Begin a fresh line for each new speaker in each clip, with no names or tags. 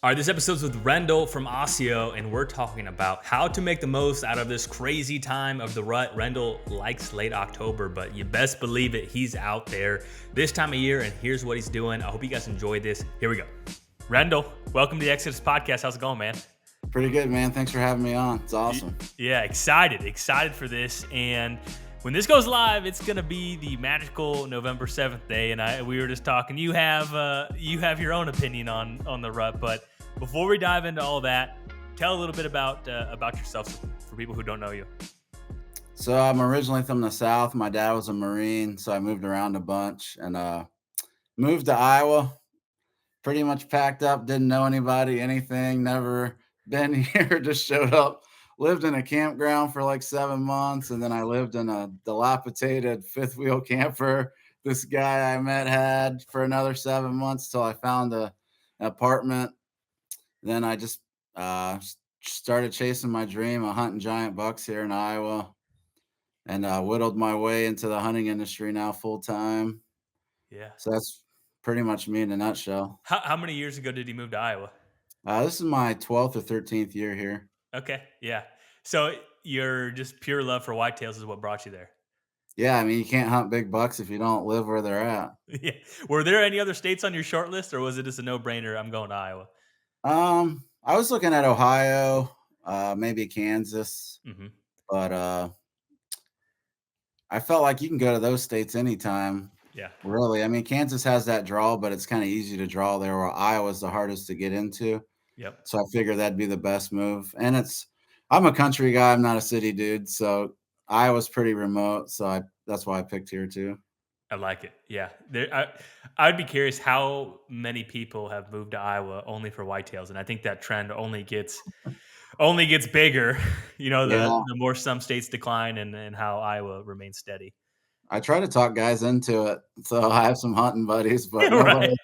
All right, this episode's with Rendell from Osseo, and we're talking about how to make the most out of this crazy time of the rut. Rendell likes late October, but you best believe it, he's out there this time of year, and here's what he's doing. I hope you guys enjoyed this. Here we go. Rendell, welcome to the Exodus Podcast. How's it going, man?
Pretty good, man. Thanks for having me on. It's awesome.
Yeah, excited for this. And when this goes live, it's gonna be the magical November 7th day. And we were just talking. You have your own opinion on the rut, but before we dive into all that, tell a little bit about yourself for people who don't know you.
So I'm originally from the South. My dad was a Marine, so I moved around a bunch and moved to Iowa. Pretty much packed up, didn't know anybody, anything, never been here, just showed up, lived in a campground for like 7 months, and then I lived in a dilapidated fifth wheel camper this guy I met had for another 7 months till I found an apartment. Then I just started chasing my dream of hunting giant bucks here in Iowa, and whittled my way into the hunting industry now full time.
Yeah.
So that's pretty much me in a nutshell.
How many years ago did he move to Iowa?
This is my 12th or 13th year here.
Okay, yeah. So you're just pure love for whitetails is what brought you there.
Yeah, I mean, you can't hunt big bucks if you don't live where they're at.
Yeah. Were there any other states on your short list, or was it just a no-brainer? I'm going to Iowa.
I was looking at Ohio, maybe Kansas,
Hmm.
but I felt like you can go to those states anytime.
Yeah.
Really, I mean, Kansas has that draw, but it's kind of easy to draw there, where Iowa's the hardest to get into.
Yep.
So I figured that'd be the best move. And I'm a country guy, I'm not a city dude. So Iowa's pretty remote. So that's why I picked here too.
I like it. Yeah. I'd be curious how many people have moved to Iowa only for whitetails, and I think that trend only gets bigger. You know, the
Yeah.
the more some states decline, and how Iowa remains steady.
I try to talk guys into it. So I have some hunting buddies, but
Right.
nobody,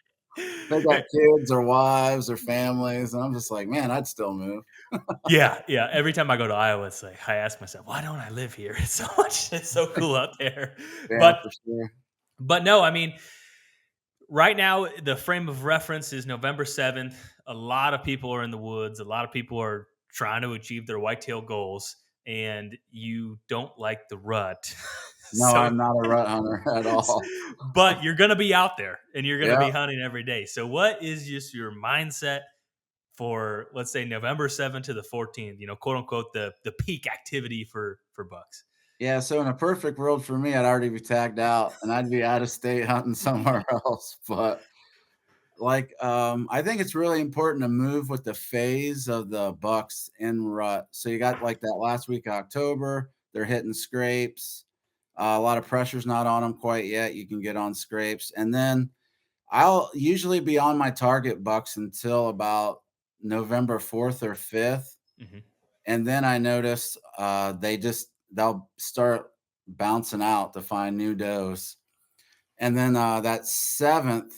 they got kids or wives or families. And I'm just like, man, I'd still move.
Yeah, yeah. Every time I go to Iowa, it's like I ask myself, why don't I live here? It's so cool out there.
Yeah,
But
for sure.
but no, I mean, right now, the frame of reference is November 7th. A lot of people are in the woods. A lot of people are trying to achieve their whitetail goals, and you don't like the rut.
No,
so,
I'm not a rut hunter at all.
but you're going to be out there and you're going to
Yeah.
be hunting every day. So, what is just your mindset for, let's say, November 7th to the 14th? You know, quote unquote, the peak activity for bucks.
Yeah. So in a perfect world for me, I'd already be tagged out and I'd be out of state hunting somewhere else. But I think it's really important to move with the phase of the bucks in rut. So you got like that last week of October, they're hitting scrapes. A lot of pressure's not on them quite yet. You can get on scrapes. And then I'll usually be on my target bucks until about November 4th or 5th.
Hmm.
And then I notice they'll start bouncing out to find new does. And then that seventh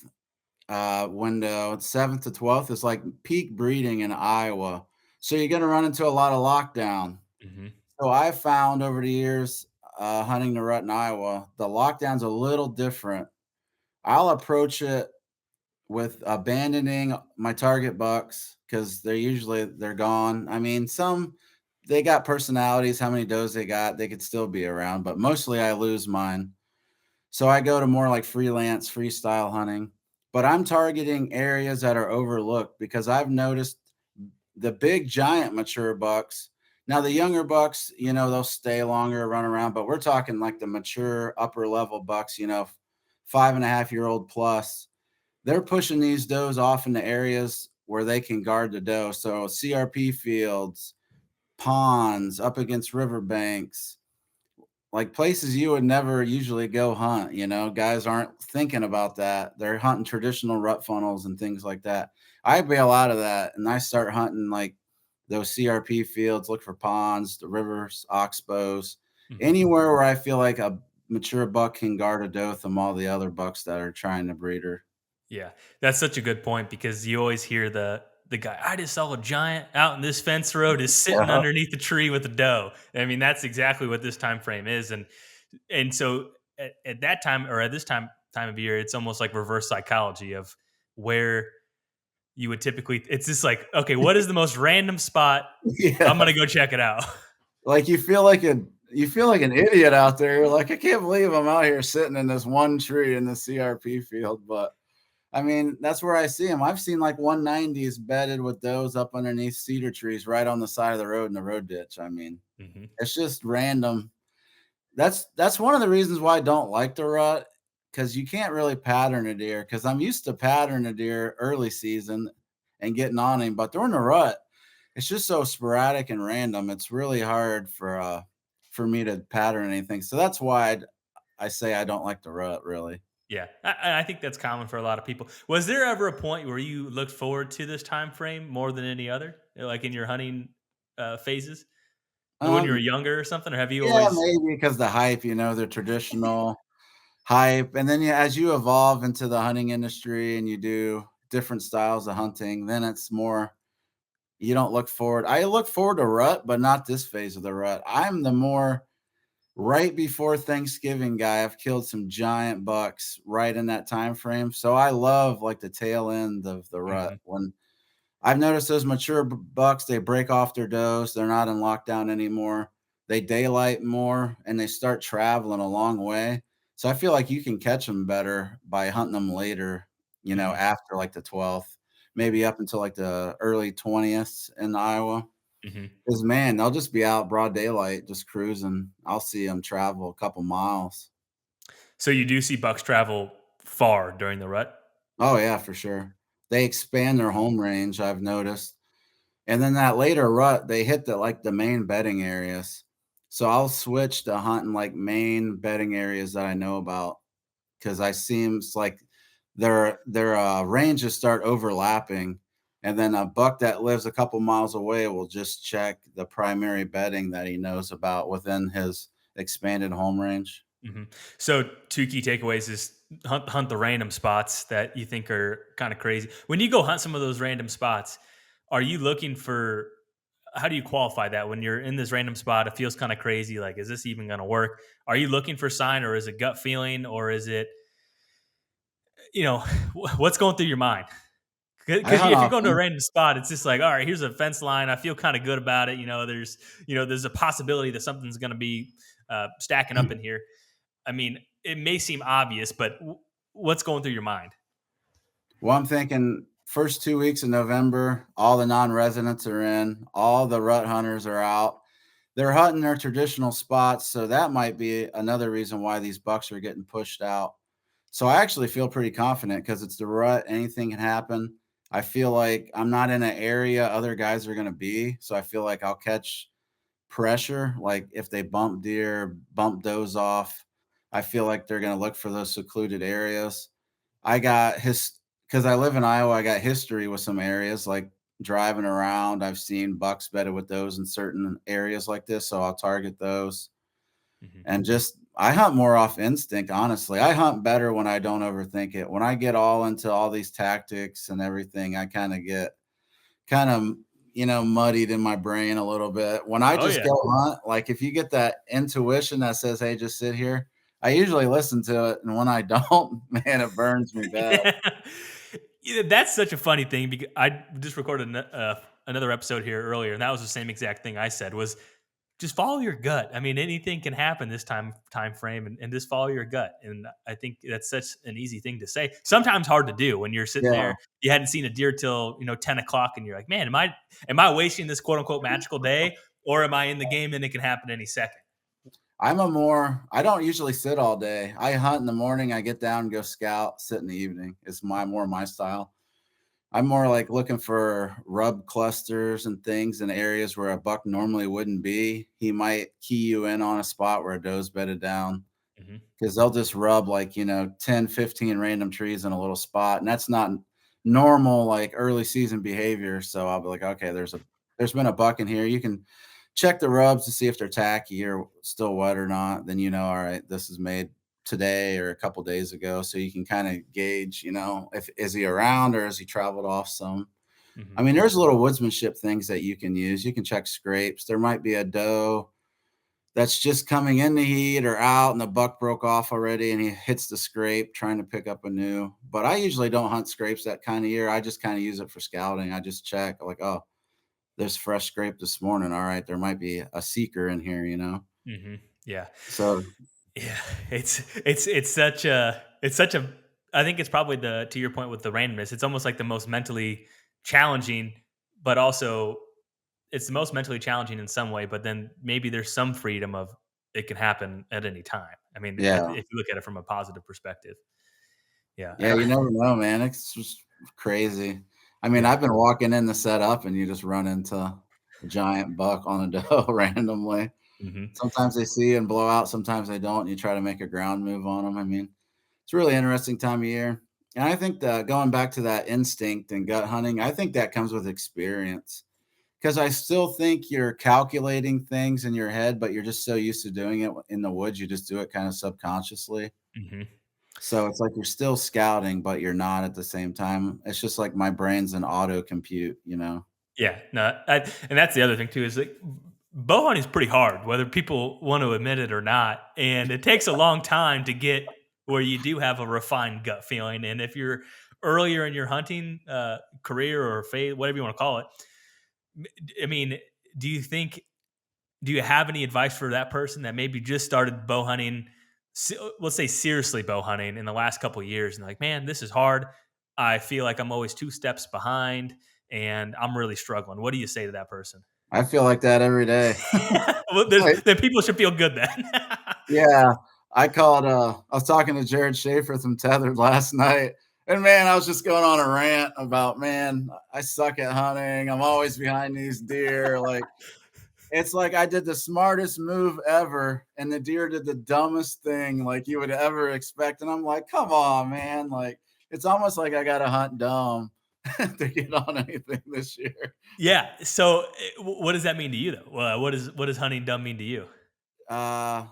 window, 7th to 12th, is like peak breeding in Iowa. So you're going to run into a lot of lockdown.
Hmm.
So I found over the years hunting the rut in Iowa, the lockdown's a little different. I'll approach it with abandoning my target bucks because they're gone. I mean, some they got personalities, how many does they got, they could still be around, but mostly I lose mine. So I go to more like freelance, freestyle hunting, but I'm targeting areas that are overlooked because I've noticed the big giant mature bucks. Now the younger bucks, they'll stay longer, run around, but we're talking like the mature upper level bucks, 5.5 year old plus. They're pushing these does off into areas where they can guard the doe. So CRP fields, ponds, up against riverbanks, like places you would never usually go hunt. Guys aren't thinking about that. They're hunting traditional rut funnels and things like that. I bail out of that and I start hunting like those CRP fields, look for ponds, the rivers, oxbows,
Hmm.
anywhere where I feel like a mature buck can guard a doe from all the other bucks that are trying to breed her.
Yeah, that's such a good point because you always hear the guy, I just saw a giant out in this fence road is sitting
Yeah.
underneath the tree with a doe. I mean, that's exactly what this time frame is. And so at that time, or at this time of year, it's almost like reverse psychology of where you would typically, it's just like, okay, what is the most random spot? I'm
Yeah.
gonna go check it out.
Like, you feel like an idiot out there. You're like, "I can't believe I'm out here sitting in this one tree in the CRP field," but, I mean, that's where I see them. 'em. I've seen, like, 190s bedded with those up underneath cedar trees right on the side of the road in the road ditch. I mean,
Hmm.
it's just random. That's one of the reasons why I don't like the rut, because you can't really pattern a deer. Because 'cause I'm used to pattern a deer early season and getting on him, but during the rut, it's just so sporadic and random. It's really hard for me to pattern anything. So that's why I say I don't like the rut really.
Yeah, I think that's common for a lot of people. Was there ever a point where you looked forward to this time frame more than any other, like in your hunting phases, when you were
Um,
younger or something, or have you
yeah,
always?
maybe because the hype, the traditional hype, and then, yeah, as you evolve into the hunting industry and you do different styles of hunting, then it's more. You don't look forward. I look forward to rut, but not this phase of the rut. I'm the more right before Thanksgiving guy. I've killed some giant bucks right in that time frame. So I love like the tail end of the rut.
Mhm,
When I've noticed those mature bucks, they break off their does. They're not in lockdown anymore. They daylight more and they start traveling a long way. So I feel like you can catch them better by hunting them later,
mhm,
after like the 12th, maybe up until like the early 20th in Iowa.
mhm.
Because man, they'll just be out broad daylight, just cruising. I'll see them travel a couple miles.
So you do see bucks travel far during the rut.
Oh yeah, for sure. They expand their home range, I've noticed. And then that later rut, they hit the main bedding areas. So I'll switch to hunting like main bedding areas that I know about because I seems like their ranges start overlapping. And then a buck that lives a couple miles away will just check the primary bedding that he knows about within his expanded home range.
Mhm. So two key takeaways is hunt the random spots that you think are kind of crazy. When you go hunt some of those random spots, are you looking for? How do you qualify that when you're in this random spot? It feels kind of crazy. Like, is this even going to work? Are you looking for sign, or is it gut feeling, or is it, you know, what's going through your mind?
I
Because
hunt
if you're going to a
often.
random spot, it's just like, all right, here's a fence line. I feel kind of good about it. There's a possibility that something's going to be stacking up in here. I mean, it may seem obvious, but what's going through your mind?
Well, I'm thinking first 2 weeks of November, all the non-residents are in, all the rut hunters are out. They're hunting their traditional spots, so that might be another reason why these bucks are getting pushed out. So I actually feel pretty confident because it's the rut, anything can happen. I feel like I'm not in an area other guys are going to be, so I feel like I'll catch pressure. Like if they bump deer, bump does off, I feel like they're going to look for those secluded areas. I got his because I live in Iowa. I got history with some areas like driving around. I've seen bucks bedded with those in certain areas like this, so I'll target those.
Mhm.
And just I hunt more off instinct, honestly. I hunt better when I don't overthink it. When I get all into all these tactics and everything, I kind of get kind of muddied in my brain a little bit. When I
Oh
just
yeah.
go hunt, like if you get that intuition that says, "Hey, just sit here," I usually listen to it, and when I don't, man, it burns me bad.
Yeah. Yeah, that's such a funny thing because I just recorded another episode here earlier, and that was the same exact thing I said was just follow your gut. I mean, anything can happen this time frame, and just follow your gut. And I think that's such an easy thing to say. Sometimes hard to do when you're sitting
Yeah.
there. You hadn't seen a deer till 10 o'clock, and you're like, man, am I wasting this quote unquote magical day, or am I in the game and it can happen any second?
I don't usually sit all day. I hunt in the morning, I get down and go scout, sit in the evening. It's more my style. I'm more like looking for rub clusters and things in areas where a buck normally wouldn't be. He might key you in on a spot where a doe's bedded down
Hmm.
because they'll just rub like, 10, 15 random trees in a little spot. And that's not normal, like early season behavior. So I'll be like, okay, there's been a buck in here. You can check the rubs to see if they're tacky or still wet or not. Then all right, this is made today or a couple days ago. So you can kind of gauge, if is he around or has he traveled off some. I
Hmm.
mean, there's little woodsmanship things that you can use. You can check scrapes. There might be a doe that's just coming in the heat or out and the buck broke off already and he hits the scrape trying to pick up a new. But I usually don't hunt scrapes that kind of year. I just kind of use it for scouting. I just check like, oh, there's fresh scrape this morning. All right, there might be a seeker in here, you know?
Yeah.
So
Yeah, it's such a I think it's probably the to your point with the randomness, it's almost like the most mentally challenging, but also it's the most mentally challenging in some way, but then maybe there's some freedom of it can happen at any time. I mean,
yeah.
if you look at it from a positive perspective. Yeah, I
Yeah,
don't
you never know, man. It's just crazy. I mean,
yeah.
I've been walking in the setup and you just run into a giant buck on a doe randomly.
Mhm.
Sometimes they see you and blow out, sometimes they don't, and you try to make a ground move on them. I mean, it's a really interesting time of year. And I think that going back to that instinct and gut hunting, I think that comes with experience. Because I still think you're calculating things in your head, but you're just so used to doing it in the woods, you just do it kind of subconsciously.
Mhm.
So it's like you're still scouting, but you're not at the same time. It's just like my brain's an auto compute, you know?
Yeah, no, and that's the other thing too is like bow hunting is pretty hard, whether people want to admit it or not, and it takes a long time to get where you do have a refined gut feeling. And if you're earlier in your hunting career or phase, whatever you want to call it, I mean, do you think do you have any advice for that person that maybe just started bow hunting, let's say seriously bow hunting in the last couple of years, and like, man, this is hard. I feel like I'm always two steps behind, and I'm really struggling. What do you say to that person?
I feel like that every day.
Well,
Like,
then people should feel good then.
yeah, I was talking to Jared Schaefer from Tethered last night, and man, I was just going on a rant about, man, I suck at hunting. I'm always behind these deer. Like, it's like I did the smartest move ever, and the deer did the dumbest thing like you would ever expect. And I'm like, come on, man. Like, it's almost like I got to hunt dumb to get on anything this year.
Yeah. So, what does that mean to you, though? What does hunting dumb mean to you?
Uh,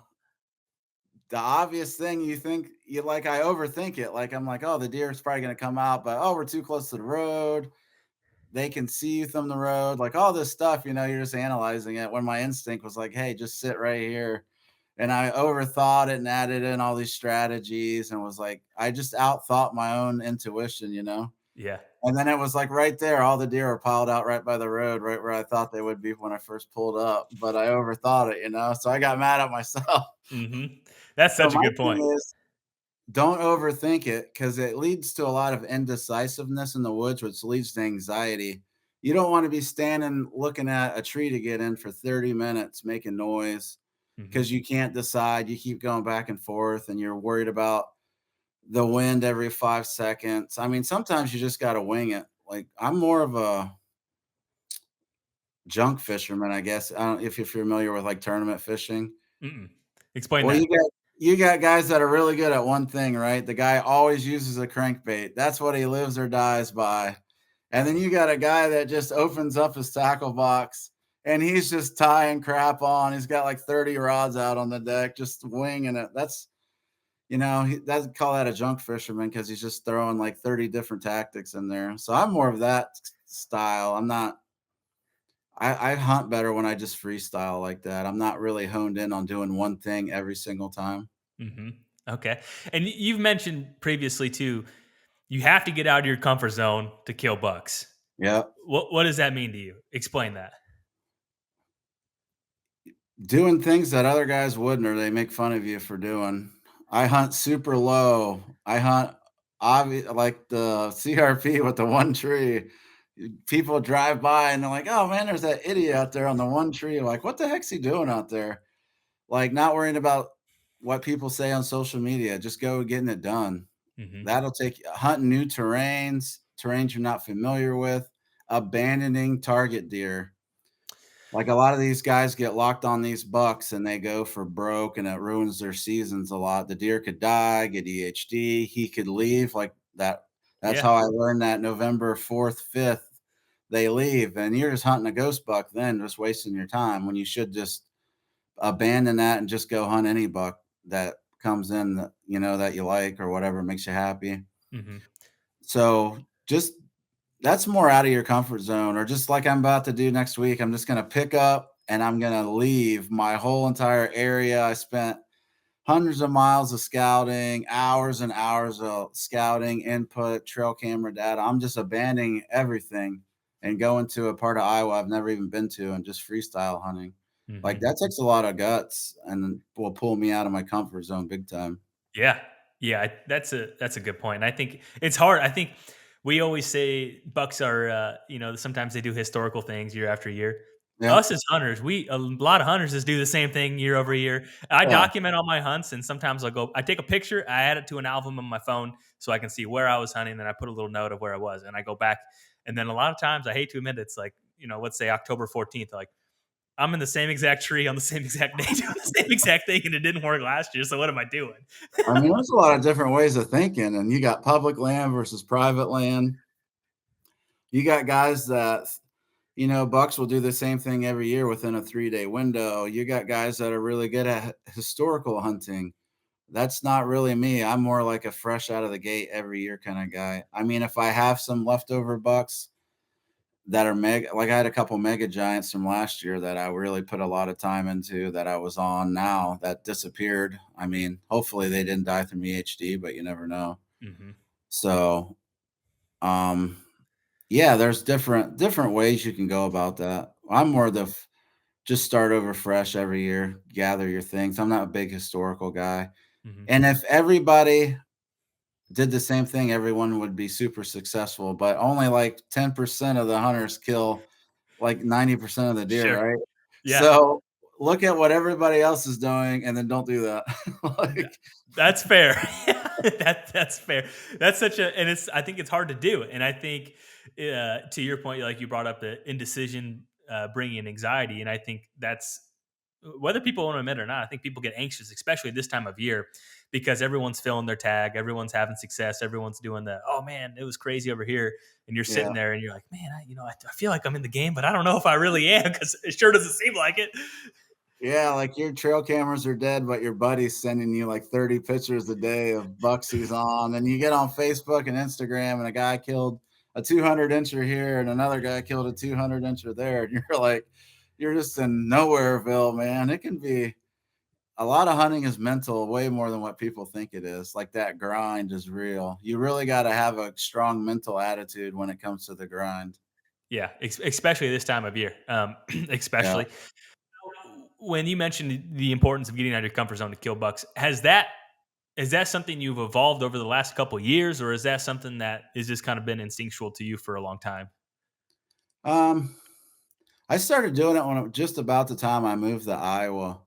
the obvious thing you think you like, I overthink it. Like, I'm like, oh, the deer is probably going to come out, but oh, we're too close to the road. They can see you from the road, like all this stuff, you're just analyzing it when my instinct was like, hey, just sit right here. And I overthought it and added in all these strategies and was like, I just outthought my own intuition.
Yeah.
And then it was like right there, all the deer are piled out right by the road, right where I thought they would be when I first pulled up. But I overthought it. So I got mad at myself.
That's
So
such a
my
good point.
thing is don't overthink it because it leads to a lot of indecisiveness in the woods, which leads to anxiety. You don't want to be standing looking at a tree to get in for 30 minutes making noise
hmm
because you can't decide. You keep going back and forth and you're worried about the wind every 5 seconds. I mean, sometimes you just got to wing it. Like, I'm more of a junk fisherman, I guess. I don't if you're familiar with like tournament fishing.
Mm-mm. Explain
Well,
that.
you got guys that are really good at one thing, right? The guy always uses a crankbait. That's what he lives or dies by. And then you got a guy that just opens up his tackle box and he's just tying crap on. He's got like 30 rods out on the deck, just winging it. He doesn't call that a junk fisherman because he's just throwing like 30 different tactics in there. So I'm more of that style. I'm not I hunt better when I just freestyle like that. I'm not really honed in on doing one thing every single time.
hmm Okay. And you've mentioned previously too, you have to get out of your comfort zone to kill bucks.
Yeah.
What does that mean to you? Explain that.
Doing things that other guys wouldn't or they make fun of you for doing. I hunt super low. I hunt like the CRP with the one tree. People drive by and they're like, "Oh man, there's that idiot out there on the one tree." Like, what the heck's he doing out there? Like, not worrying about what people say on social media. Just go getting it done.
hmm
That'll take hunting new terrains you're not familiar with, abandoning target deer. Like a lot of these guys get locked on these bucks and they go for broke and it ruins their seasons a lot. The deer could die, get EHD, he could leave like that. That's
Yeah.
how I learned that November 4th, 5th, they leave. And you're just hunting a ghost buck then, just wasting your time when you should just abandon that and just go hunt any buck that comes in that you like or whatever makes you happy.
hmm
So just that's more out of your comfort zone, or just like I'm about to do next week. I'm just going to pick up. and I'm gonna leave my whole entire area. I spent hundreds of miles of scouting, hours and hours of scouting, input, trail camera data. I'm just abandoning everything and going to a part of Iowa I've never even been to and just freestyle hunting. Like
Mhm.
that takes a lot of guts and will pull me out of my comfort zone big time.
Yeah. Yeah, that's a good point. And I think it's hard. I think we always say bucks are, sometimes they do historical things year after year.
Yeah.
Us as hunters, we a lot of hunters just do the same thing year over year. I
Yeah.
document all my hunts, and sometimes I take a picture, I add it to an album on my phone so I can see where I was hunting, then I put a little note of where I was, and I go back. And then a lot of times, I hate to admit it, it's like, let's say October 14th, like I'm in the same exact tree on the same exact day doing the same exact thing, and it didn't work last year. So what am I doing?
I mean, there's a lot of different ways of thinking, and you got public land versus private land. You got guys that, bucks will do the same thing every year within a 3-day window. You got guys that are really good at historical hunting. That's not really me. I'm more like a fresh out of the gate every year kind of guy. I mean, if I have some leftover bucks that are mega, like I had a couple mega giants from last year that I really put a lot of time into that I was on now that disappeared. I mean, hopefully they didn't die from EHD, but you never know.
Mhm.
So, um, yeah, there's different ways you can go about that. I'm more just start over fresh every year, gather your things. I'm not a big historical guy.
Mhm.
And if everybody did the same thing, everyone would be super successful, but only like 10% of the hunters kill like 90% of the deer,
Sure.
right?
Yeah.
So look at what everybody else is doing and then don't do that.
Th
Like,
that's fair. That's fair. That's such a and it's I think it's hard to do, and I think, to your point, like, you brought up the indecision, bringing anxiety, and I think that's whether people want to admit it or not, I think people get anxious, especially this time of year, because everyone's filling their tag, everyone's having success, everyone's doing the, "Oh, man, it was crazy over here," and you're
yeah.
sitting there and you're like, "Man, I feel like I'm in the game, but I don't know if I really am because it sure doesn't seem like it."
Yeah, like your trail cameras are dead, but your buddy's sending you like 30 pictures a day of bucks he's on. And you get on Facebook and Instagram, and a guy killed a 200 incher here, and another guy killed a 200 incher there. And you're like, you're just in nowhereville, man. It can be a lot of hunting is mental, way more than what people think it is. Like that grind is real. You really got to have a strong mental attitude when it comes to the grind.
Yeah, especially this time of year.
Yeah.
Especially when you mentioned the importance of getting out of your comfort zone to kill bucks, is that something you've evolved over the last couple of years, or is that something that has just kind of been instinctual to you for a long time?
Um, I started doing it when just about the time I moved to Iowa.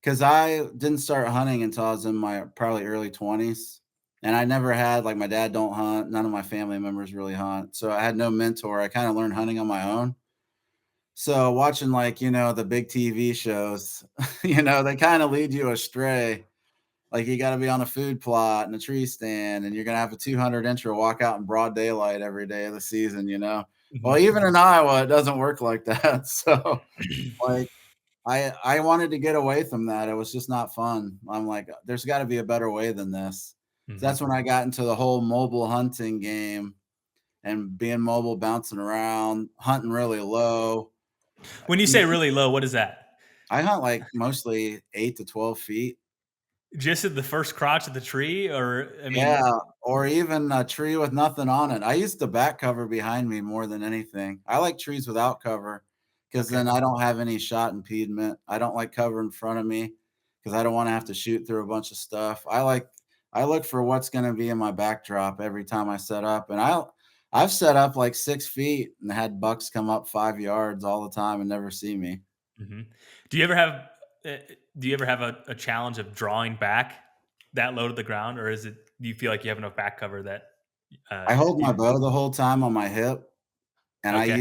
'Cause I didn't start hunting until I was in my probably early 20s, and I never had like, my dad don't hunt, none of my family members really hunt, so I had no mentor. I kinda learned hunting on my own. So watching, like, the big TV shows, they kinda lead you astray. Like, you gotta be on a food plot and a tree stand, and you're gonna have a 200 incher walk out in broad daylight every day of the season. Well,
Mhm.
even in Iowa, it doesn't work like that. So, like, I wanted to get away from that. It was just not fun. I'm like, there's got to be a better way than this. So
Mhm.
that's when I got into the whole mobile hunting game and being mobile, bouncing around, hunting really low.
When you
You,
say really low, what is that?
I hunt like mostly 8 to 12 feet.
Just at the first crotch of the tree, or I mean,
Yeah, or even a tree with nothing on it. I use the back cover behind me more than anything. I like trees without cover because
okay.
then I don't have any shot impediment. I don't like cover in front of me because I don't want to have to shoot through a bunch of stuff. I look for what's going to be in my backdrop every time I set up, and I've set up like 6 feet and had bucks come up 5 yards all the time and never see me.
Mhm. Do you ever have uh, do you ever have a challenge of drawing back that low to the ground, or do you feel like you have enough back cover that
I hold my
you
bow the whole time on my hip. And
okay.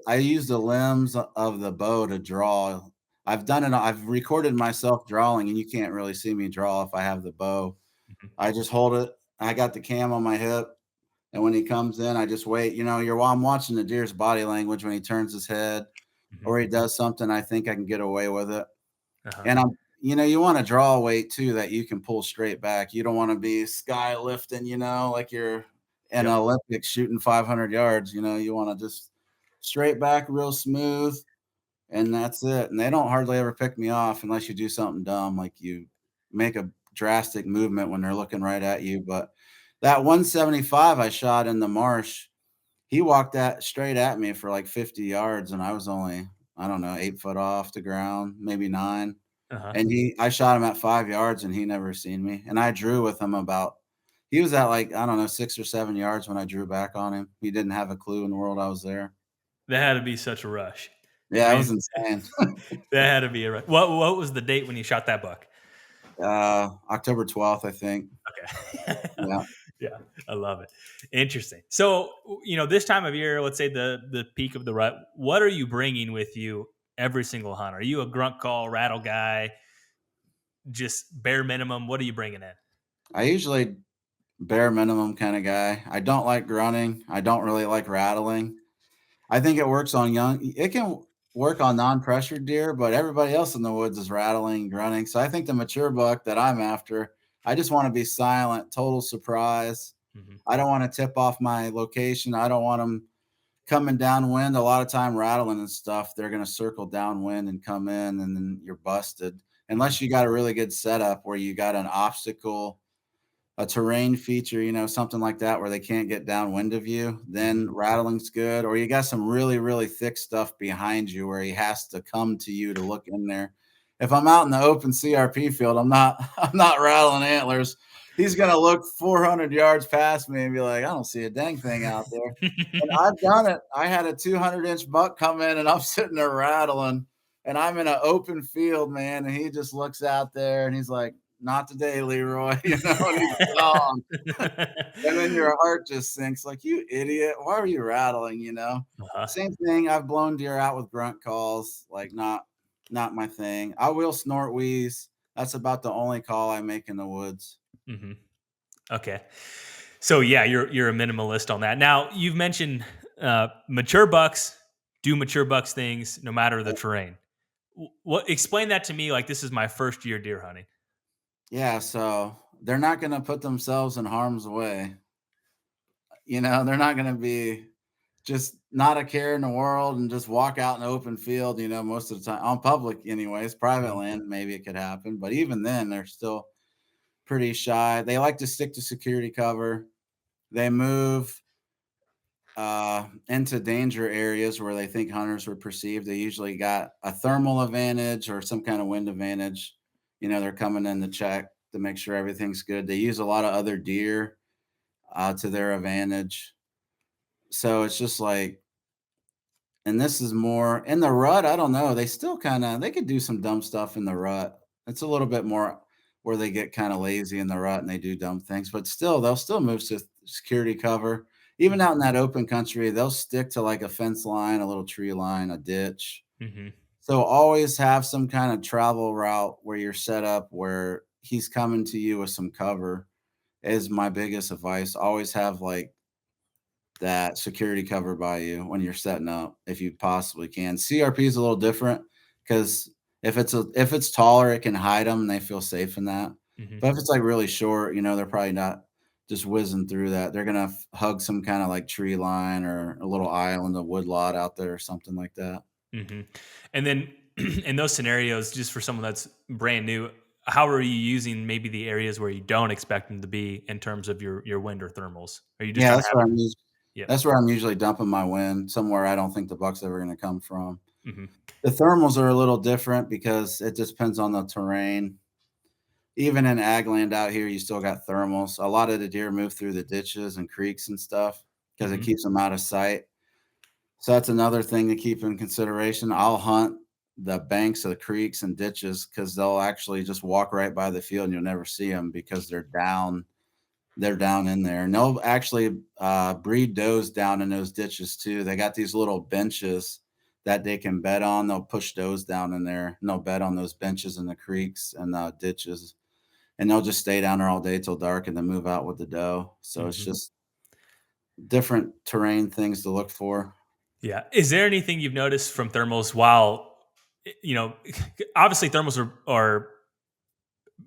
I use the limbs of the bow to draw. I've recorded myself drawing, and you can't really see me draw if I have the bow.
Mhm.
I just hold it. I got the cam on my hip, and when he comes in, I just wait. While I'm watching the deer's body language when he turns his head
Mhm.
or he does something, I think I can get away with it.
Uh-huh.
And you want to draw a weight too that you can pull straight back. You don't want to be sky lifting, like you're in an
Yep.
Olympics shooting 500 yards. You want to just straight back, real smooth, and that's it. And they don't hardly ever pick me off unless you do something dumb, like you make a drastic movement when they're looking right at you. But that 175 I shot in the marsh, he walked that straight at me for like 50 yards, and I was only, I don't know, 8 foot off the ground, maybe nine.
Uh-huh.
And I shot him at 5 yards, and he never seen me. And I drew with him about, he was at like, I don't know, 6 or 7 yards when I drew back on him. He didn't have a clue in the world I was there.
That had to be such a rush. I
Yeah, it
mean,
was insane.
that had to be a rush. What was the date when you shot that buck?
October 12th, I think.
Okay.
Yeah.
Yeah, I love it. Interesting. So, this time of year, let's say the peak of the rut, what are you bringing with you every single hunt? Are you a grunt call, rattle guy, just bare minimum? What are you bringing in?
I usually bare minimum kind of guy. I don't like grunting. I don't really like rattling. I think it works on young, it can work on non-pressured deer, but everybody else in the woods is rattling, grunting. So I think the mature buck that I'm after, I just want to be silent, total surprise.
Hmm.
I don't want to tip off my location. I don't want them coming downwind. A lot of time rattling and stuff, they're going to circle downwind and come in, and then you're busted.
Hmm.
Unless you got a really good setup where you got an obstacle, a terrain feature, something like that where they can't get downwind of you,
Hmm.
then rattling's good. Or you got some really, really thick stuff behind you where he has to come to you to look in there. If I'm out in the open CRP field, I'm not I'm not rattling antlers. He's gonna look 400 yards past me and be like, I don't see a dang thing out there. And I've done it. I had a 200-inch buck come in, and I'm sitting there rattling, and I'm in an open field, man. And he just looks out there and he's like, not today, Leroy, and he's gone. And then your heart just sinks like, you idiot. Why are you rattling?
Uh-huh.
Same thing. I've blown deer out with grunt calls, like not my thing. I will snort wheeze. That's about the only call I make in the woods.
Hmm. Okay. So yeah, you're a minimalist on that. Now you've mentioned mature bucks do mature bucks things no matter the terrain. What explain that to me? Like this is my first year deer hunting.
Yeah, so they're not gonna put themselves in harm's way. They're not gonna be just not a care in the world and just walk out in the open field, most of the time on public anyways. Private
Mhm.
land, maybe it could happen, but even then they're still pretty shy. They like to stick to security cover. They move into danger areas where they think hunters would perceive. They usually got a thermal advantage or some kind of wind advantage. They're coming in to check to make sure everything's good. They use a lot of other deer to their advantage. So it's just like, and this is more in the rut. I don't know. They still kind of, they could do some dumb stuff in the rut. It's a little bit more where they get kind of lazy in the rut and they do dumb things, but still, they'll still move to security cover. Even
Mhm.
out in that open country, they'll stick to like a fence line, a little tree line, a ditch.
Mhm.
So always have some kind of travel route where you're set up where he's coming to you with some cover is my biggest advice. Always have like that security cover by you when you're setting up if you possibly can. CRP is a little different because if it's taller, it can hide them and they feel safe in that.
Mhm.
But if it's like really short, they're probably not just whizzing through that. They're gonna hug some kind of like tree line or a little island, a wood lot out there or something like that.
Mhm. And then in those scenarios, just for someone that's brand new, how are you using maybe the areas where you don't expect them to be in terms of your wind or thermals? Are you just
Yeah,
trying to have them? Yeah.
that's where I'm usually dumping my wind, somewhere I don't think the buck's ever gonna come from.
Mhm.
The thermals are a little different because it just depends on the terrain. Even in ag land out here, you still got thermals. A lot of the deer move through the ditches and creeks and stuff because it
Mhm.
keeps them out of sight. So that's another thing to keep in consideration. I'll hunt the banks of the creeks and ditches because they'll actually just walk right by the field and you'll never see them because they're down. They're down in there, and they'll actually breed does down in those ditches too. They got these little benches that they can bed on. They'll push does down in there, and they'll bed on those benches in the creeks and ditches, and they'll just stay down there all day till dark and then move out with the doe. So it's
Mhm.
just different terrain things to look for.
Yeah. Is there anything you've noticed from thermals while you know, obviously thermals are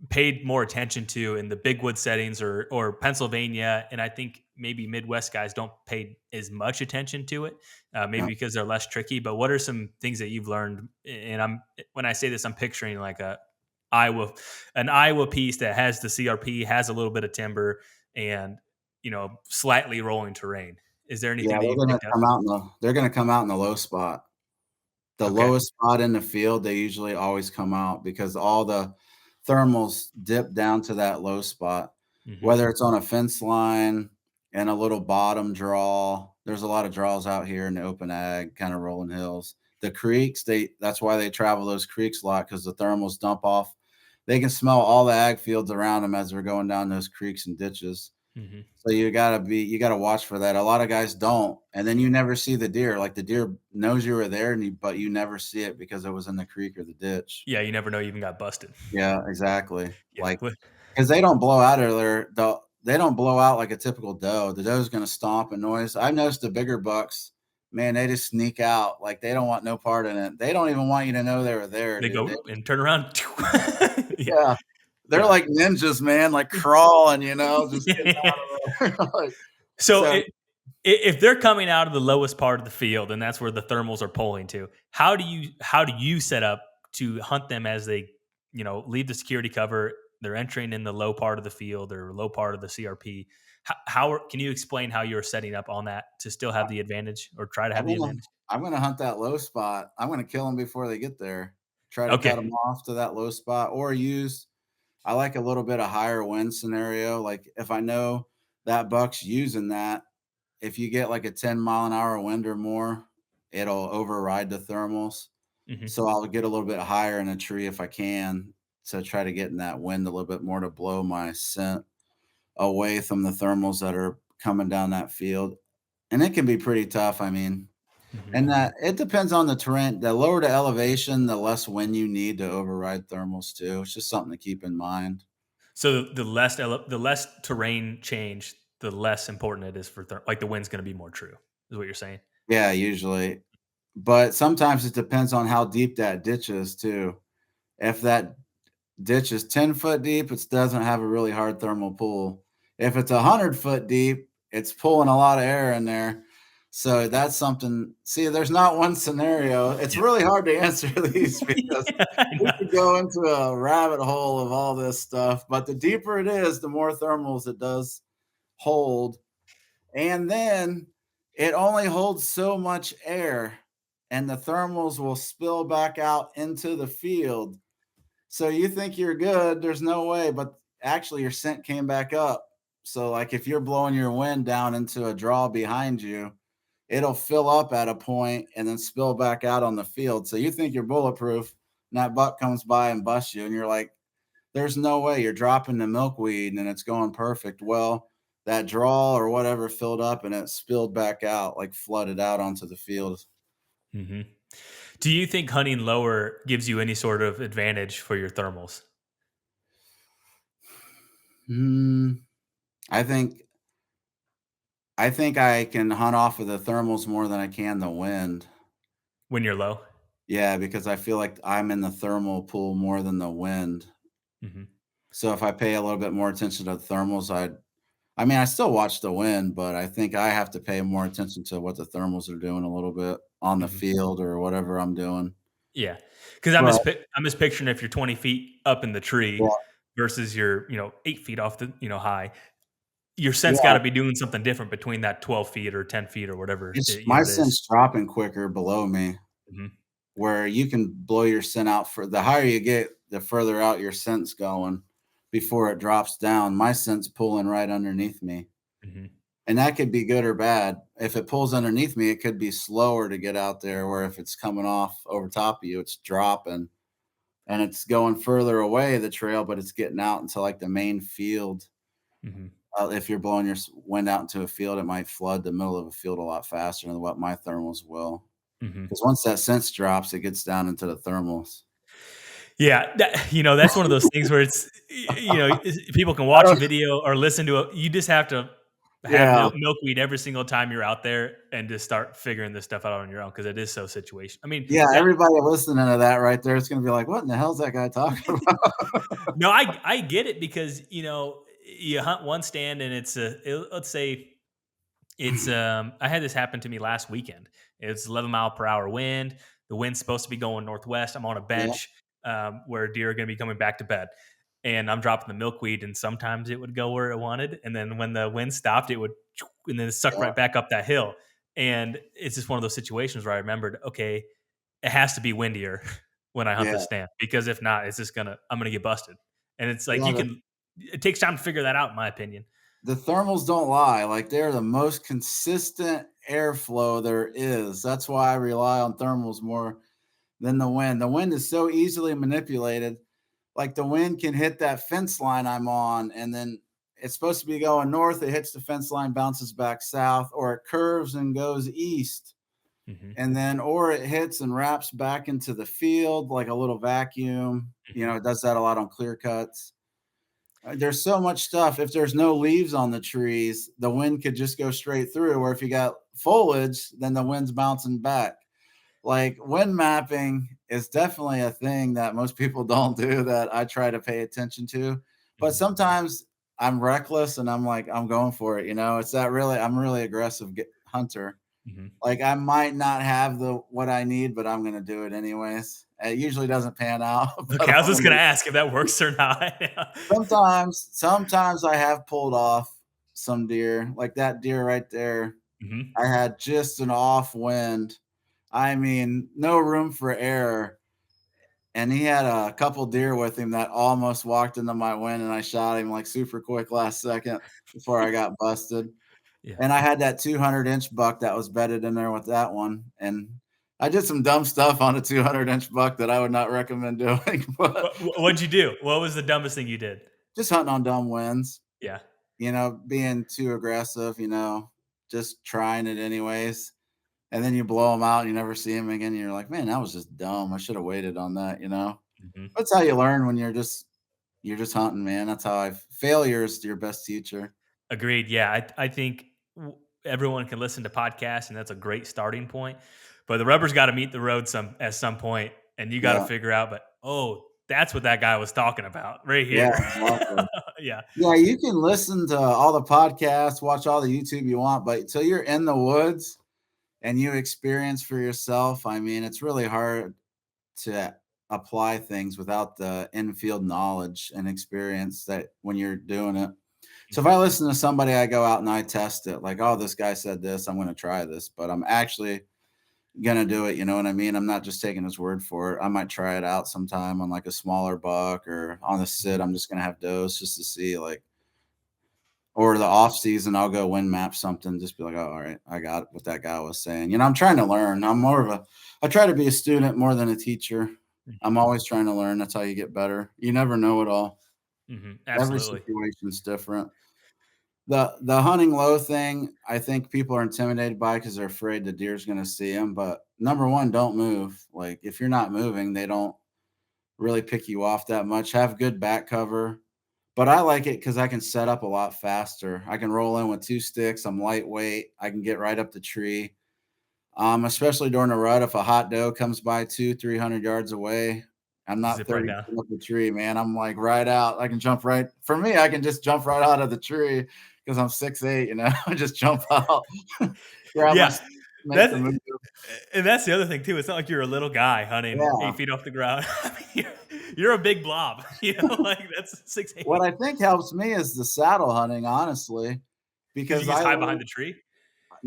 paid more attention to in the big wood settings or Pennsylvania, and I think maybe Midwest guys don't pay as much attention to it, maybe
Yeah.
because they're less tricky. But what are some things that you've learned? And when I say this, I'm picturing like Iowa, an Iowa piece that has the CRP, has a little bit of timber, and slightly rolling terrain. Is there
Yeah,
anything that you've picked up?
they're gonna come out in the low spot. The
Okay.
lowest spot in the field, they usually always come out because all the thermals dip down to that low spot,
Hmm.
whether it's on a fence line and a little bottom draw. There's a lot of draws out here in the open ag, kind of rolling hills. The creeks, that's why they travel those creeks a lot because the thermals dump off. They can smell all the ag fields around them as they're going down those creeks and ditches.
Hmm.
So you gotta watch for that. A lot of guys don't, and then you never see the deer. Like the deer knows you were there, but you never see it because it was in the creek or the ditch.
Yeah, you never know. You even got busted.
Yeah, exactly.
Yeah.
Like, because they don't blow out of they don't blow out like a typical doe. The doe's gonna stomp and noise. I've noticed the bigger bucks, man, they just sneak out. Like they don't want no part in it. They don't even want you to know they were there,
They
dude.
go and turn around. Yeah.
Yeah, they're
Yeah.
like ninjas, man, like crawling, just getting out of there. Like,
So
so
if they're coming out of the lowest part of the field and that's where the thermals are pulling to, how do you set up to hunt them as they leave the security cover? They're entering in the low part of the field or low part of the CRP. Can you explain how you're setting up on that to still have the advantage or try to
I'm
have the
gonna
advantage?
I'm gonna hunt that low spot. I'm gonna kill them before they get there. Try to cut
Okay.
them off to that low spot or use I like a little bit of higher wind scenario. Like if I know that buck's using that, if you get like a 10-mile-an-hour wind or more, it'll override the thermals.
Hmm.
So I'll get a little bit higher in a tree if I can to try to get in that wind a little bit more to blow my scent away from the thermals that are coming down that field. And it can be pretty tough. I mean,
Hmm.
and that it depends on the terrain. The lower the elevation, the less wind you need to override thermals too. It's just something to keep in mind.
So the less terrain change, the less important it is for like the wind's going to be more true. Is what you're saying?
Yeah, usually. But sometimes it depends on how deep that ditch is too. If that ditch is 10 foot deep, it doesn't have a really hard thermal pull. If it's 100 foot deep, it's pulling a lot of air in there. So that's something. See, there's not one scenario. It's
Yeah.
really hard to answer these because
Yeah, I
we
know.
could go into a rabbit hole of all this stuff. But the deeper it is, the more thermals it does hold. And then it only holds so much air, and the thermals will spill back out into the field. So you think you're good, there's no way, but actually your scent came back up. So like if you're blowing your wind down into a draw behind you, it'll fill up at a point and then spill back out on the field. So you think you're bulletproof, and that buck comes by and busts you, and you're like, there's no way you're dropping the milkweed and it's going perfect. Well, that draw or whatever filled up and it spilled back out, like flooded out onto the field.
Hmm. Do you think hunting lower gives you any sort of advantage for your thermals
Hmm. I think I can hunt off of the thermals more than I can the wind.
when you're low?
Yeah, because I feel like I'm in the thermal pool more than the wind.
Hmm.
So if I pay a little bit more attention to the thermals, I mean, I still watch the wind, but I think I have to pay more attention to what the thermals are doing a little bit on the
Hmm.
field or whatever I'm doing.
Yeah, because
But
I'm just picturing if you're 20 feet up in the tree
yeah,
versus you're 8 feet off the high, your scent's got
yeah,
to be doing something different between that 12 feet or 10 feet or whatever
it's
it,
my
it is.
scent's dropping quicker below me,
Hmm.
where you can blow your scent out for the higher you get, the further out your scent's going before it drops down. My scent's pulling right underneath me.
Hmm.
And that could be good or bad. If it pulls underneath me, it could be slower to get out there, where if it's coming off over top of you, it's dropping and it's going further away the trail, but it's getting out into like the main field.
Hmm.
If you're blowing your wind out into a field, it might flood the middle of a field a lot faster than what my thermals will.
Hmm.
Because once that sense drops, it gets down into the thermals.
Yeah, that's one of those things where people can
I
watch a
don't,
video or listen to it. You just have to have
yeah,
milkweed every single time you're out there and just start figuring this stuff out on your own because it is so situation. I mean,
yeah. Everybody listening to that right there is going to be like, "What in the hell is that guy talking about?"
no, I get it because you hunt one stand and let's say I had this happen to me last weekend. It's 11-mile-per-hour wind. The wind's supposed to be going northwest. I'm on a
Yeah,
bench where deer are going to be coming back to bed, and I'm dropping the milkweed. And sometimes it would go where it wanted, and then when the wind stopped, it would, and then it sucked
yeah,
right back up that hill. And it's just one of those situations where I remembered, okay, it has to be windier when I hunt
yeah,
this stand, because if not, it's just I'm gonna get busted. And it's like
yeah.
you can. It takes time to figure that out, in my opinion.
The thermals don't lie. Like they're the most consistent airflow there is. That's why I rely on thermals more than the wind. The wind is so easily manipulated. Like the wind can hit that fence line I'm on, and then it's supposed to be going north. It hits the fence line, bounces back south, or it curves and goes east.
Hmm.
And then, or it hits and wraps back into the field like a little vacuum. You
Hmm.
know, it does that a lot on clear cuts. There's so much stuff. If there's no leaves on the trees, the wind could just go straight through. Or if you got foliage, then the wind's bouncing back. Like wind mapping is definitely a thing that most people don't do that I try to pay attention to. But
Hmm.
sometimes I'm reckless and I'm like, I'm going for it. You know, it's that really, I'm a really aggressive hunter.
Hmm.
Like I might not have the what I need, but I'm going to do it anyways. It usually doesn't pan out, but
Okay, I was just gonna ask if that works or not.
sometimes I have pulled off some deer, like that deer right there.
Hmm.
I had just an off wind. I mean, no room for error. And he had a couple deer with him that almost walked into my wind, and I shot him like super quick last second before I got busted.
Yeah.
And I had that 200-inch buck that was bedded in there with that one. And I did some dumb stuff on a 200-inch buck that I would not recommend doing, but
What'd you do? What was the dumbest thing you did?
just hunting on dumb winds.
Yeah.
You know, being too aggressive, you know, just trying it anyways. And then you blow them out and you never see them again. And you're like, man, that was just dumb. I should have waited on that, you know?
Hmm.
That's how you learn when you're just hunting, man. That's how failure is your best teacher.
Agreed. Yeah, I think everyone can listen to podcasts, and that's a great starting point. But the rubber's got to meet the road at some point, and you got to
Yeah.
figure out. But that's what that guy was talking about right
Yeah,
here.
exactly.
Yeah.
Yeah, you can listen to all the podcasts, watch all the YouTube you want, but until you're in the woods and you experience for yourself, I mean, it's really hard to apply things without the infield knowledge and experience that when you're doing it. So if
Hmm.
I listen to somebody, I go out and I test it, like, oh, this guy said this, I'm going to try this, but I'm actually going to do it. You know what I mean? I'm not just taking his word for it. I might try it out sometime on like a smaller buck or on the sit. I'm just going to have does just to see like, or the off season, I'll go wind map something, just be like, oh, all right, I got what that guy was saying. You know, I'm trying to learn. I try to be a student more than a teacher.
Hmm.
I'm always trying to learn. That's how you get better. You never know it all.
Hmm.
Every
Absolutely.
situation is different. The hunting low thing, I think people are intimidated by because they're afraid the deer's going to see them. But number one, don't move. Like if you're not moving, they don't really pick you off that much. Have good back cover. But I like it because I can set up a lot faster. I can roll in with two sticks. I'm lightweight. I can get right up the tree. Especially during a rut, if a hot doe comes by 300 yards away, I'm not
Zip right
30
down.
feet up the tree, man. I'm like right out. I can jump right. For me, I can just jump right out of the tree because I'm 6'8", you know, I just jump out, grab my
Yeah,
stick, make
that's
the move.
and that's the other thing too. It's not like you're a little guy hunting
Yeah.
8 feet off the ground. I mean, you're a big blob. Like that's 6'8".
What I think helps me is the saddle hunting, honestly,
Because you
because
can just hide behind the tree.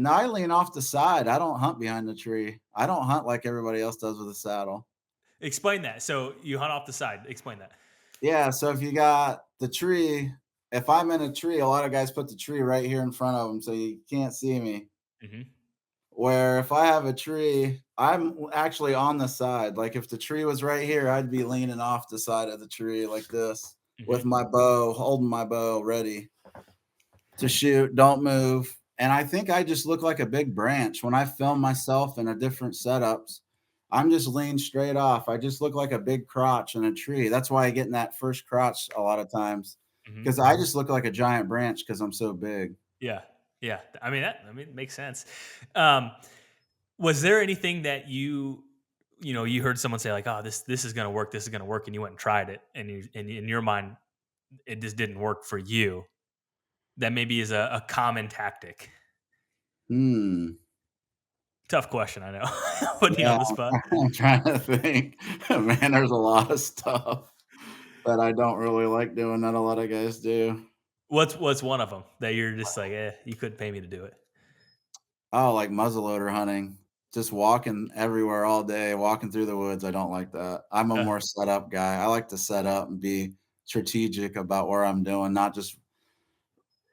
I lean off the side. I don't hunt behind the tree. I don't hunt like everybody else does with a saddle.
Explain that. So you hunt off the side. Explain that.
Yeah, so if you got the tree, if I'm in a tree, a lot of guys put the tree right here in front of them so you can't see me.
Hmm.
Where if I have a tree, I'm actually on the side. Like if the tree was right here, I'd be leaning off the side of the tree like this with
Hmm.
my bow, holding my bow ready to shoot. Don't move. And I think I just look like a big branch when I film myself in a different setups. I'm just leaned straight off. I just look like a big crotch in a tree. That's why I get in that first crotch a lot of times
Hmm.
because I just look like a giant branch because I'm so big.
Yeah. Yeah. I mean, it makes sense. Um, was there anything that you heard someone say like, "Oh, this is gonna work. This is gonna work," and you went and tried it, and in your mind, it just didn't work for you. That maybe is a common tactic.
Hmm.
Tough question, I know. Putting you
Yeah,
on the spot.
I'm trying to think. Man, there's a lot of stuff that I don't really like doing that a lot of guys do.
What's one of them that you're just like, you couldn't pay me to do it?
Oh, like muzzleloader hunting. Just walking everywhere all day, walking through the woods, I don't like that. I'm a
Uh,
more set up guy. I like to set up and be strategic about where I'm doing, not just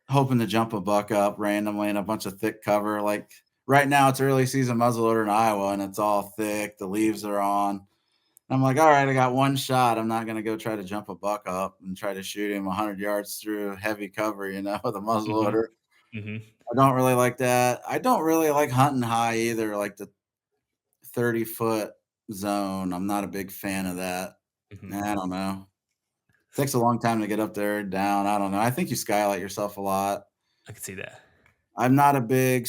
hoping to jump a buck up randomly in a bunch of thick cover. Like right now, it's early season muzzleloader in Iowa and it's all thick. The leaves are on. I'm like, all right, I got one shot. I'm not going to go try to jump a buck up and try to shoot him 100 yards through heavy cover, with a
mhm,
muzzleloader.
mhm,
I don't really like that. I don't really like hunting high either, like the 30-foot zone. I'm not a big fan of that.
mhm.
I don't know. Takes a long time to get up there, down. I don't know. I think you skylight yourself a lot.
I could see that.
I'm not a big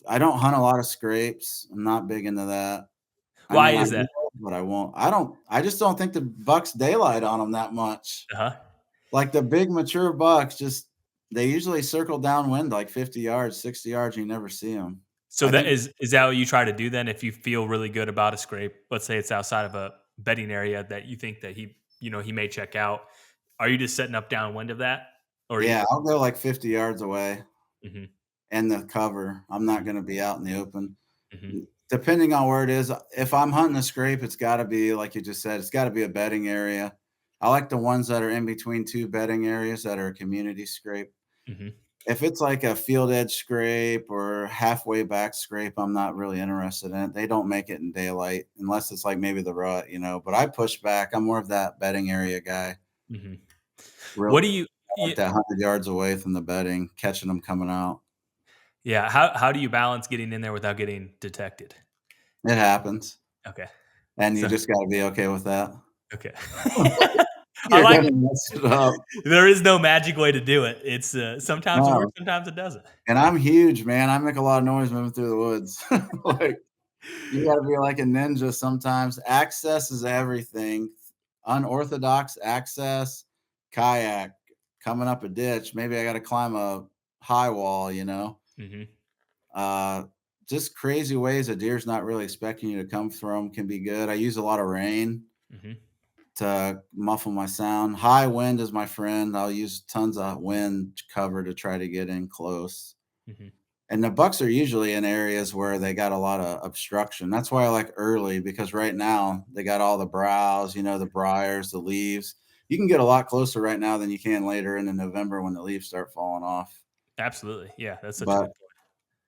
I don't hunt a lot of scrapes. I'm not big into that. I
Why
mean, I
is that?
will, but I won't. I just don't think the bucks daylight on them that much.
Uh-huh.
Like the big mature bucks, just they usually circle downwind like 50 yards, 60 yards, you never see them.
So
I
that
think
is that what you try to do then if you feel really good about a scrape? Let's say it's outside of a bedding area that you think that he may check out. Are you just setting up downwind of that? Or you
yeah, I'll go like 50 yards away
Mhm,
in the cover. I'm not
mhm,
gonna be out in the open.
mhm,
Depending on where it is, if I'm hunting a scrape, it's gotta be like you just said, it's gotta be a bedding area. I like the ones that are in between 2 bedding areas that are a community scrape.
mhm,
If it's like a field edge scrape or halfway back scrape, I'm not really interested in it. They don't make it in daylight unless it's like maybe the rut, but I push back. I'm more of that bedding area guy.
mhm.
Real
What do you
like that 100 yards away from the bedding, catching them coming out.
Yeah, how do you balance getting in there without getting detected?
It happens,
Okay.
and you
So
just gotta be okay with that.
okay. I
You're
like
gonna mess it up.
there is no magic way to do it. It's, sometimes it works,
No,
sometimes it doesn't.
and I'm huge, man. I make a lot of noise moving through the woods. Like, you gotta be like a ninja sometimes. Access is everything. Unorthodox access, kayak, coming up a ditch. Maybe I gotta climb a high wall.
Mhm,
Uh, just crazy ways a deer's not really expecting you to come from can be good. I use a lot of rain
mhm,
to muffle my sound. High wind is my friend. I'll use tons of wind cover to try to get in close.
mhm,
And the bucks are usually in areas where they got a lot of obstruction. That's why I like early because right now they got all the browse, the briars, the leaves. You can get a lot closer right now than you can later in November when the leaves start falling off.
absolutely. Yeah, that's such a
But
good point.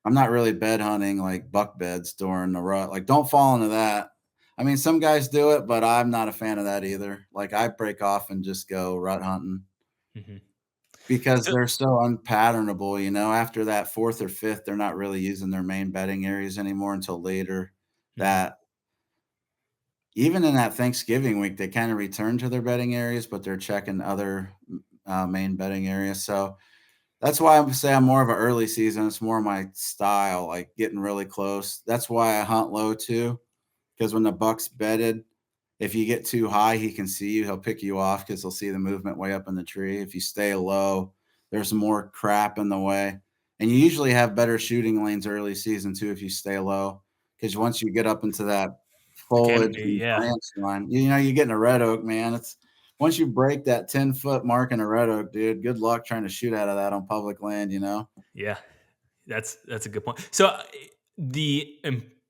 I'm not really bed hunting like buck beds during the rut. Like, don't fall into that. I mean, some guys do it, but I'm not a fan of that either. Like, I break off and just go rut hunting
Mhm.
because
So
they're so unpatternable. After that fourth or fifth, they're not really using their main bedding areas anymore until later.
mhm,
That even in that Thanksgiving week, they kind of return to their bedding areas, but they're checking other main bedding areas. So that's why I say I'm more of an early season. It's more my style, like getting really close. That's why I hunt low too, because when the buck's bedded, if you get too high, he can see you. He'll pick you off because he'll see the movement way up in the tree. If you stay low, there's more crap in the way. And you usually have better shooting lanes early season too if you stay low. Because once you get up into that
the
foliage
canopy,
and
yeah,
branch line, you get in a red oak, man. It's once you break that 10-foot mark in a red oak, dude, good luck trying to shoot out of that on public land.
yeah. That's a good point. So, the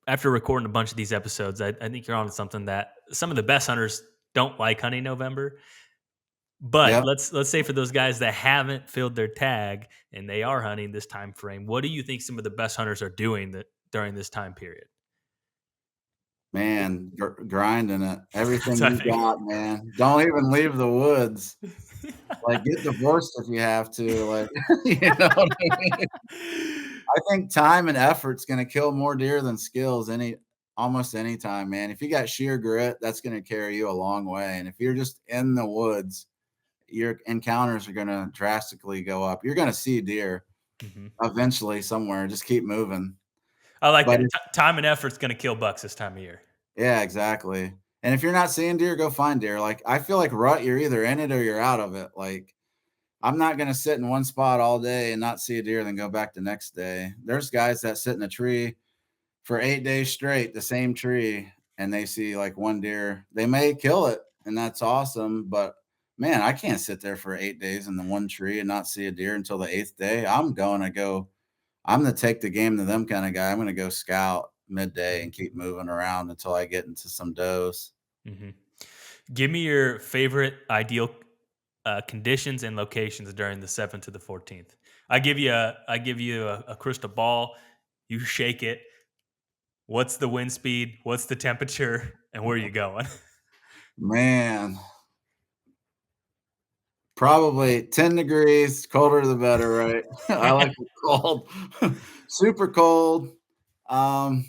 after recording a bunch of these episodes, I think you're on to something that some of the best hunters don't like hunting November. But
Yep.
let's say for those guys that haven't filled their tag and they are hunting this time frame, what do you think some of the best hunters are doing that during this time period?
Man, grinding it.
That's
Everything
what I
you
think.
got, man. Don't even leave the woods. Like, get divorced if you have to, like, you know what I mean? I think time and effort's gonna kill more deer than skills almost any time, man. If you got sheer grit, that's gonna carry you a long way, and if you're just in the woods, your encounters are gonna drastically go up. You're gonna see deer
Mhm.
eventually somewhere, just keep moving.
I like
But
that. Time and effort's going to kill bucks this time of year.
yeah, exactly. And if you're not seeing deer, go find deer. Like, I feel like rut, you're either in it or you're out of it. Like, I'm not going to sit in one spot all day and not see a deer, then go back the next day. There's guys that sit in a tree for 8 days straight, the same tree, and they see like one deer. They may kill it, and that's awesome. But man, I can't sit there for 8 days in the one tree and not see a deer until the eighth day. I'm the take the game to them kind of guy. I'm going to go scout midday and keep moving around until I get into some does.
Mm-hmm. Give me your favorite ideal conditions and locations during the 7th to the 14th. I give you a crystal ball. You shake it. What's the wind speed? What's the temperature? And where are you going?
Man, probably 10 degrees, colder the better, right? I like it cold. Super cold. Um,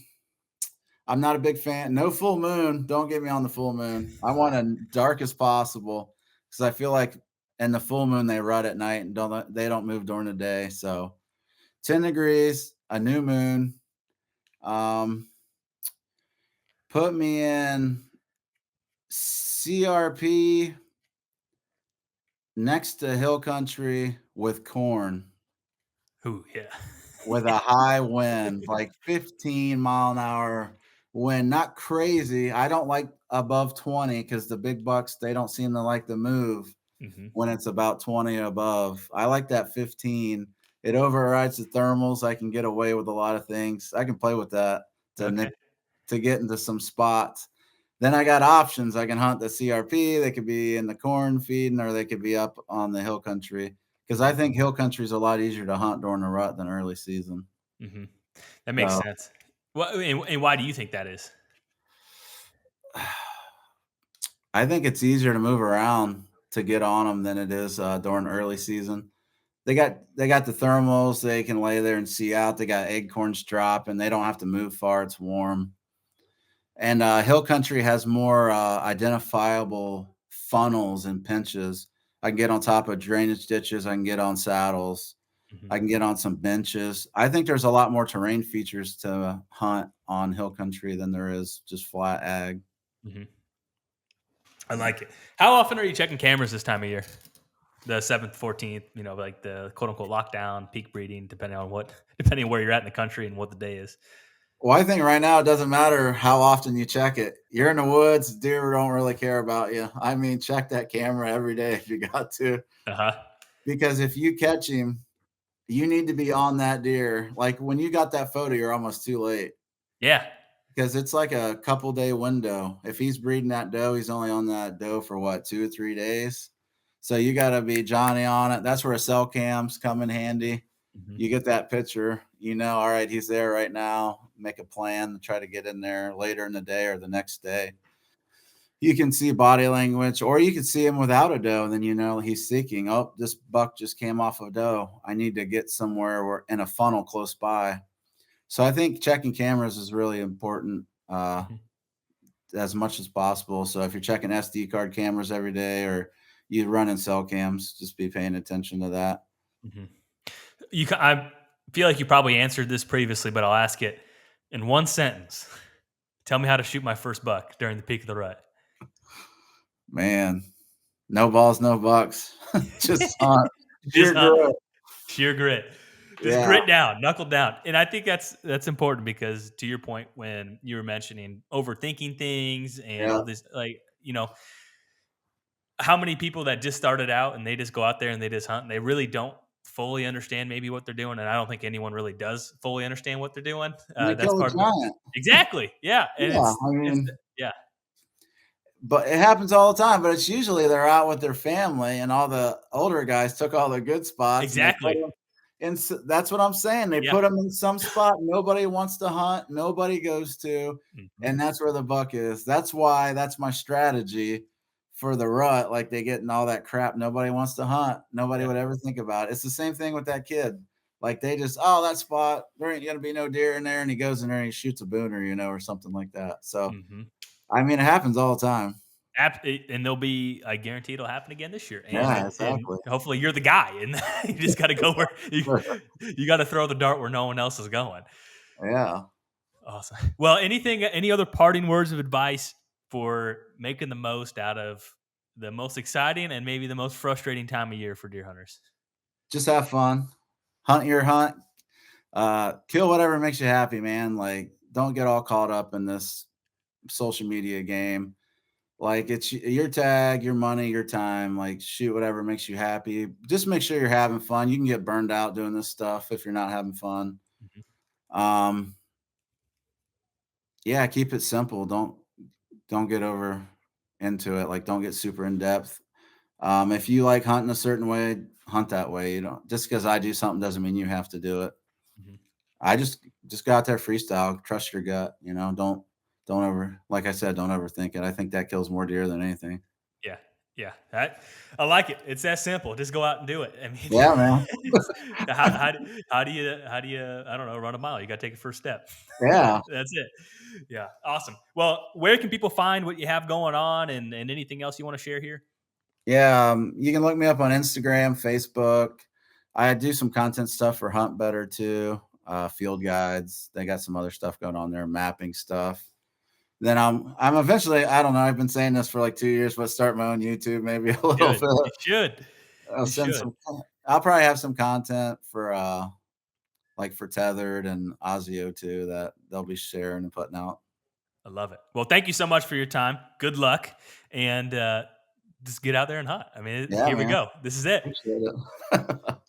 I'm not a big fan. No full moon. Don't get me on the full moon. I want it dark as possible because I feel like in the full moon they rut at night and they don't move during the day. So 10 degrees, a new moon. Um, put me in CRP next to hill country with corn.
Ooh, yeah.
With a high wind, like 15-mile an hour wind, not crazy. I don't like above 20 because the big bucks, they don't seem to like to move
Hmm.
when it's about 20 above. I like that 15. It overrides the thermals. I can get away with a lot of things. I can play with that to
Okay.
nick to get into some spots. Then I got options. I can hunt the CRP. They could be in the corn feeding, or they could be up on the hill country. Because I think hill country is a lot easier to hunt during the rut than early season.
Hmm. That makes
So
sense. And why do you think that is?
I think it's easier to move around to get on them than it is during early season. They got the thermals. They can lay there and see out. They got acorns drop, and they don't have to move far. It's warm. And hill country has more identifiable funnels and pinches. I can get on top of drainage ditches. I can get on saddles.
Hmm.
I can get on some benches. I think there's a lot more terrain features to hunt on hill country than there is just flat ag.
Hmm. I like it. How often are you checking cameras this time of year? The 7th, 14th, like the quote unquote lockdown, peak breeding, depending on where you're at in the country and what the day is.
Well, I think right now it doesn't matter how often you check it. You're in the woods, deer don't really care about you. I mean, check that camera every day if you got to,
Uh huh.
because if you catch him, you need to be on that deer. Like when you got that photo, you're almost too late
Yeah.
because it's like a couple day window. If he's breeding that doe, he's only on that doe for what, 2 or 3 days. So you got to be Johnny on it. That's where a cell cams come in handy.
Hmm.
You get that picture, all right, he's there right now. Make a plan to try to get in there later in the day or the next day. You can see body language, or you can see him without a doe, and then he's seeking. Oh, this buck just came off a doe. I need to get somewhere where in a funnel close by. So I think checking cameras is really important
Hmm.
as much as possible. So if you're checking SD card cameras every day, or you run in cell cams, just be paying attention to that.
Hmm. I feel like you probably answered this previously, but I'll ask it in one sentence. Tell me how to shoot my first buck during the peak of the rut.
Man, no balls, no bucks. Just hunt.
Just
Pure
hunt.
grit.
Sheer grit. Just
Yeah.
grit down, knuckle down. And I think that's important because to your point when you were mentioning overthinking things and
Yeah.
all this, how many people that just started out and they just go out there and they just hunt and they really don't fully understand maybe what they're doing. And I don't think anyone really does fully understand what they're doing.
And they
That's
kill a
part of the
giant.
exactly. Yeah. And
Yeah. I
it's
mean,
yeah,
but it happens all the time. But it's usually they're out with their family, and all the older guys took all the good spots, and they put
exactly.
them in. That's what I'm saying. They
Yeah.
put them in some spot nobody wants to hunt, nobody goes to,
Hmm.
and that's where the buck is. That's why that's my strategy for the rut. Like they get in all that crap nobody wants to hunt. Nobody
Yeah.
would ever think about it. It's the same thing with that kid. Like they just, oh, that spot, there ain't gonna be no deer in there, and he goes in there and he shoots a booner, or something like that. So
Hmm.
I mean, it happens all the time.
And they'll be, I guarantee it'll happen again this year. And
Yeah,
and
exactly.
hopefully you're the guy, and you just got to go where you got to throw the dart where no one else is going.
Yeah.
Awesome. Well, any other parting words of advice for making the most out of the most exciting and maybe the most frustrating time of year for deer hunters.
Just have fun, hunt your hunt, kill whatever makes you happy, man. Like, don't get all caught up in this social media game. Like, it's your tag, your money, your time. Like, shoot whatever makes you happy. Just make sure you're having fun. You can get burned out doing this stuff if you're not having fun.
Mhm.
Um, yeah, keep it simple. Don't get over into it. Like, don't get super in depth. If you like hunting a certain way, hunt that way. You don't just because I do something doesn't mean you have to do it.
Mhm.
I just go out there freestyle, trust your gut, don't over like I said, don't overthink it. I think that kills more deer than anything.
Yeah, yeah, I like it. It's that simple. Just go out and do it. I mean,
Yeah, man.
it's how do you I don't know, run a mile? You got to take a first step.
Yeah.
That's it. Yeah, awesome. Well, where can people find what you have going on, and anything else you want to share here?
Yeah, you can look me up on Instagram, Facebook. I do some content stuff for Hunt Better too, field guides. They got some other stuff going on there, mapping stuff. Then I'm eventually, I don't know, I've been saying this for like 2 years, but start my own YouTube maybe a little
Good. You
bit.
should.
I'll
You
send
should.
some I'll probably have some content for, like for Tethered and Ozio too that they'll be sharing and putting out.
I love it. Well, thank you so much for your time. Good luck, and just get out there and hunt. I mean,
Yeah,
here we
man.
go. This is it.
Appreciate it.